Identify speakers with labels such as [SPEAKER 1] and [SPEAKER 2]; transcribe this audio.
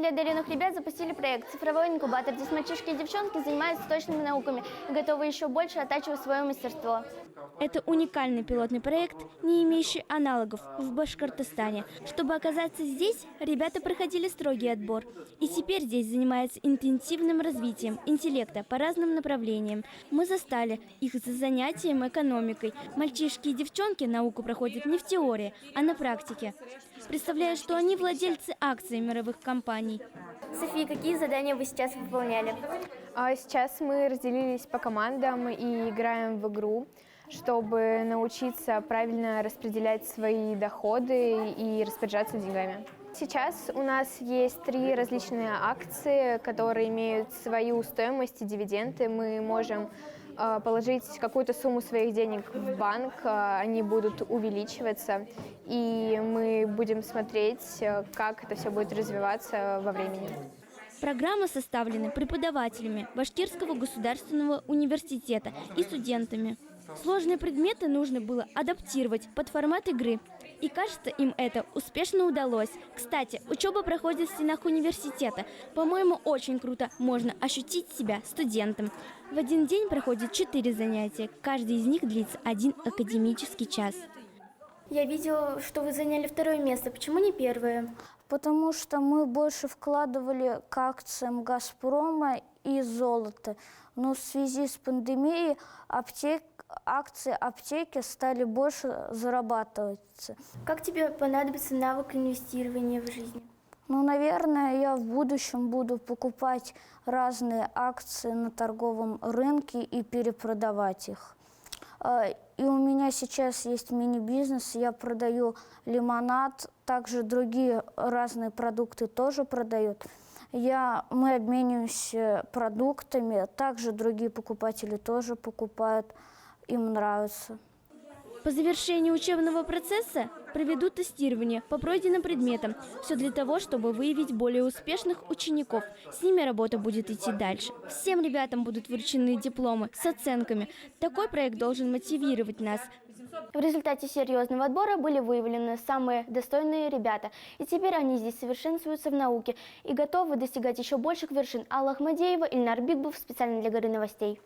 [SPEAKER 1] Для одаренных ребят запустили проект «Цифровой инкубатор». Здесь мальчишки и девчонки занимаются точными науками и готовы еще больше оттачивать свое мастерство.
[SPEAKER 2] Это уникальный пилотный проект, не имеющий аналогов в Башкортостане. Чтобы оказаться здесь, ребята проходили строгий отбор. И теперь здесь занимаются интенсивным развитием интеллекта по разным направлениям. Мы застали их за занятием экономикой. Мальчишки и девчонки науку проходят не в теории, а на практике. Представляю, что они владельцы акций мировых компаний.
[SPEAKER 1] София, какие задания вы сейчас выполняли?
[SPEAKER 3] Сейчас мы разделились по командам и играем в игру, чтобы научиться правильно распределять свои доходы и распоряжаться деньгами. Сейчас у нас есть 3 различные акции, которые имеют свою стоимость и дивиденды. Мы можем положить какую-то сумму своих денег в банк, они будут увеличиваться, и мы будем смотреть, как это все будет развиваться во времени.
[SPEAKER 2] Программы составлены преподавателями Башкирского государственного университета и студентами. Сложные предметы нужно было адаптировать под формат игры. И кажется, им это успешно удалось. Кстати, учеба проходит в стенах университета. По-моему, очень круто. Можно ощутить себя студентом. В один день проходит 4 занятия. Каждый из них длится 1 академический час.
[SPEAKER 1] Я видела, что вы заняли 2 место. Почему не 1?
[SPEAKER 4] Потому что мы больше вкладывали к акциям «Газпрома» и золота. Но в связи с пандемией акции аптеки стали больше зарабатывать.
[SPEAKER 1] Как тебе понадобится навык инвестирования в жизни?
[SPEAKER 4] Ну, наверное, я в будущем буду покупать разные акции на торговом рынке и перепродавать их. И у меня сейчас есть мини-бизнес, я продаю лимонад, также другие разные продукты тоже продают. Мы обмениваемся продуктами, также другие покупатели тоже покупают, им нравится.
[SPEAKER 2] По завершении учебного процесса проведут тестирование по пройденным предметам. Все для того, чтобы выявить более успешных учеников. С ними работа будет идти дальше. Всем ребятам будут вручены дипломы с оценками. Такой проект должен мотивировать нас.
[SPEAKER 1] В результате серьезного отбора были выявлены самые достойные ребята. И теперь они здесь совершенствуются в науке и готовы достигать еще больших вершин. Алла Ахмадеева, Ильнар Бигбов, специально для Горы новостей.